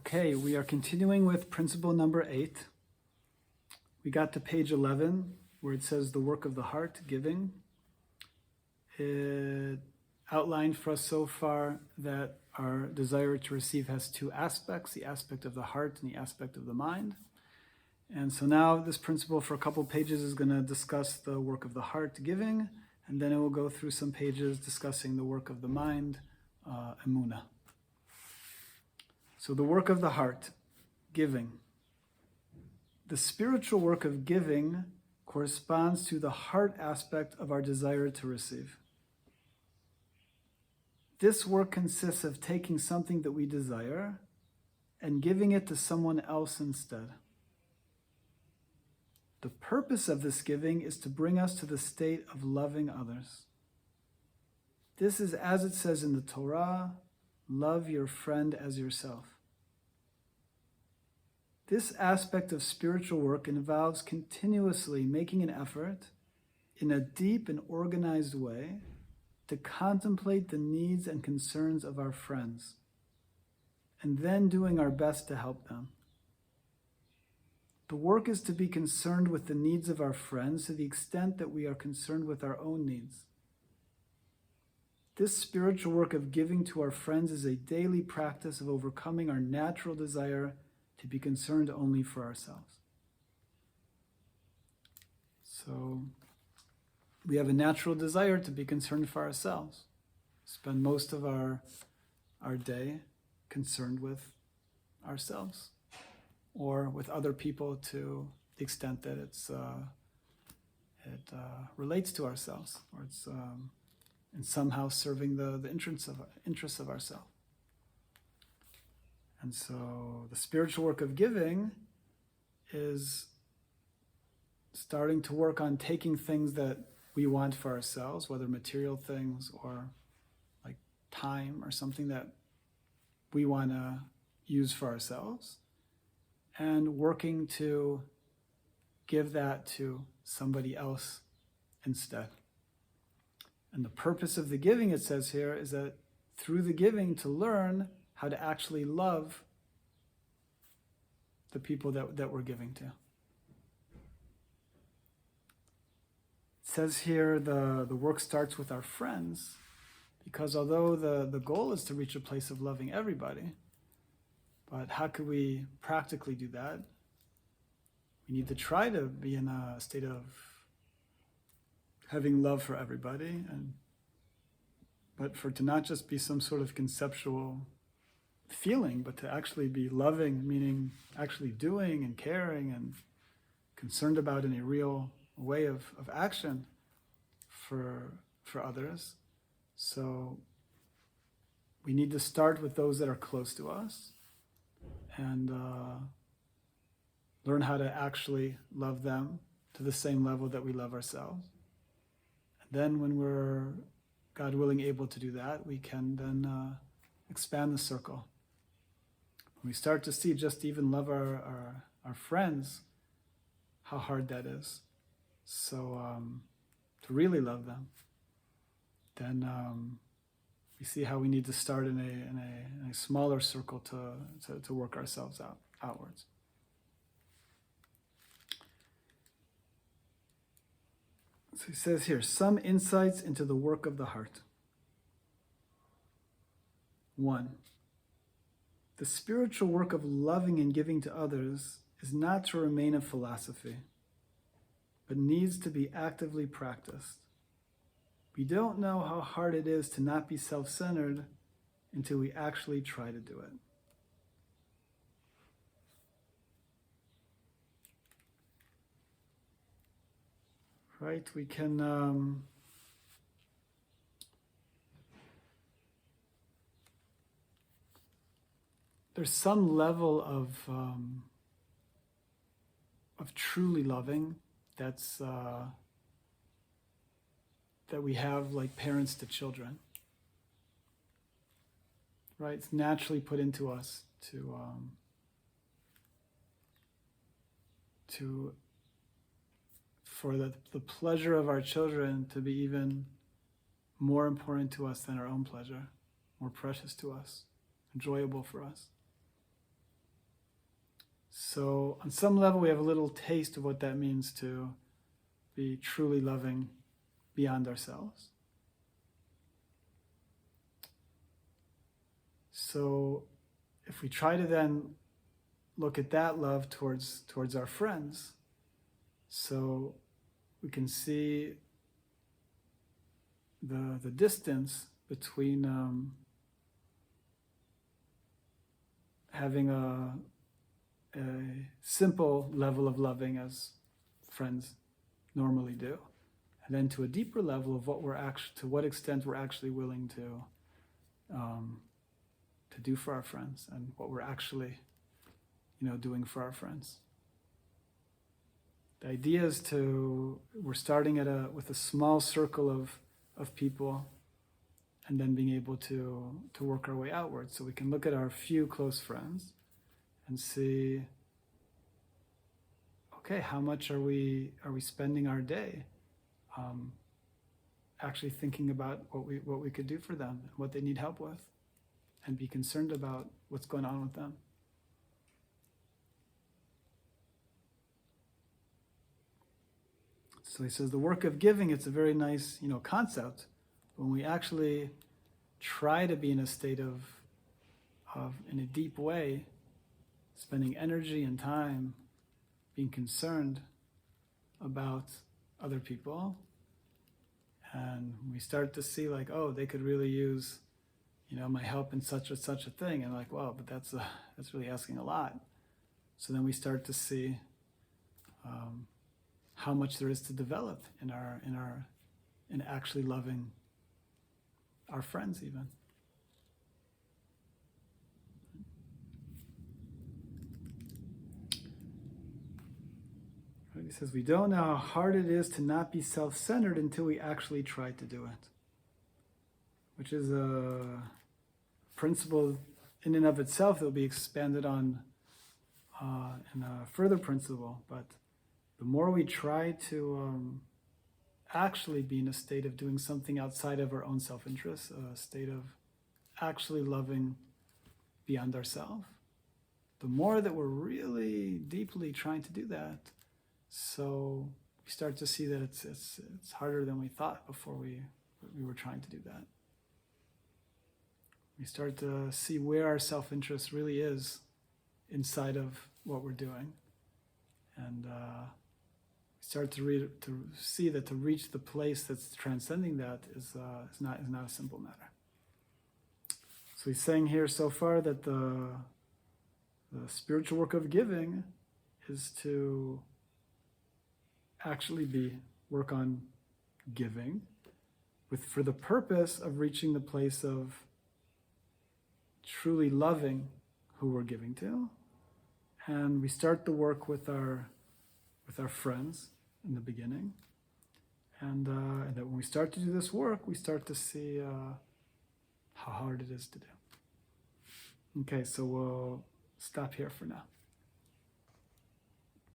Okay, we are continuing with principle number 8. We got to page 11 where it says the work of the heart, giving. It outlined for us so far that our desire to receive has two aspects, the aspect of the heart and the aspect of the mind. And so now this principle for a couple pages is going to discuss the work of the heart, giving, and then it will go through some pages discussing the work of the mind, emunah. So the work of the heart, giving. The spiritual work of giving corresponds to the heart aspect of our desire to receive. This work consists of taking something that we desire and giving it to someone else instead. The purpose of this giving is to bring us to the state of loving others. This is as it says in the Torah, love your friend as yourself. This aspect of spiritual work involves continuously making an effort in a deep and organized way to contemplate the needs and concerns of our friends, and then doing our best to help them. The work is to be concerned with the needs of our friends to the extent that we are concerned with our own needs. This spiritual work of giving to our friends is a daily practice of overcoming our natural desire to be concerned only for ourselves. So we have a natural desire to be concerned for ourselves. Spend most of our day concerned with ourselves or with other people to the extent that it relates to ourselves, or it's and somehow serving the interests of ourselves. And so the spiritual work of giving is starting to work on taking things that we want for ourselves, whether material things or like time or something that we want to use for ourselves, and working to give that to somebody else instead. And the purpose of the giving, it says here, is that through the giving to learn how to actually love the people that we're giving to. It says here the work starts with our friends, because although the goal is to reach a place of loving everybody, but how could we practically do that? We need to try to be in a state of having love for everybody, but for to not just be some sort of conceptual feeling, but to actually be loving, meaning actually doing and caring and concerned about in a real way of action for others. So we need to start with those that are close to us and learn how to actually love them to the same level that we love ourselves. And then when we're, God willing, able to do that, we can then expand the circle. We start to see just even love our friends, how hard that is. So to really love them, then we see how we need to start in a smaller circle to work ourselves outwards. So he says here, some insights into the work of the heart. 1. The spiritual work of loving and giving to others is not to remain a philosophy, but needs to be actively practiced. We don't know how hard it is to not be self-centered until we actually try to do it. Right? We can there's some level of truly loving that's that we have like parents to children, right? It's naturally put into us for the pleasure of our children to be even more important to us than our own pleasure, more precious to us, enjoyable for us. So on some level, we have a little taste of what that means to be truly loving beyond ourselves. So if we try to then look at that love towards our friends, so we can see the distance between having a simple level of loving as friends normally do, and then to a deeper level of what to what extent we're actually willing to do for our friends, and what we're actually, doing for our friends. The idea is we're starting with a small circle of people, and then being able to work our way outwards. So we can look at our few close friends and see, okay, how much are we spending our day actually thinking about what we could do for them, what they need help with, and be concerned about what's going on with them. So he says the work of giving, it's a very nice, concept. When we actually try to be in a state of in a deep way, spending energy and time being concerned about other people, and we start to see like, oh, they could really use, my help in such a thing, and like, well, but that's really asking a lot. So then we start to see how much there is to develop in actually loving our friends even. Right, he says, we don't know how hard it is to not be self-centered until we actually try to do it, which is a principle in and of itself that will be expanded on in a further principle. But the more we try to actually be in a state of doing something outside of our own self-interest, a state of actually loving beyond ourselves, the more that we're really deeply trying to do that, so we start to see that it's harder than we thought before we were trying to do that. We start to see where our self-interest really is inside of what we're doing, and we start to see that to reach the place that's transcending that is not a simple matter. So he's saying here so far that the spiritual work of giving is to actually work on giving for the purpose of reaching the place of truly loving who we're giving to. And we start the work with our friends in the beginning, and that when we start to do this work, we start to see how hard it is to do. Okay, so we'll stop here for now.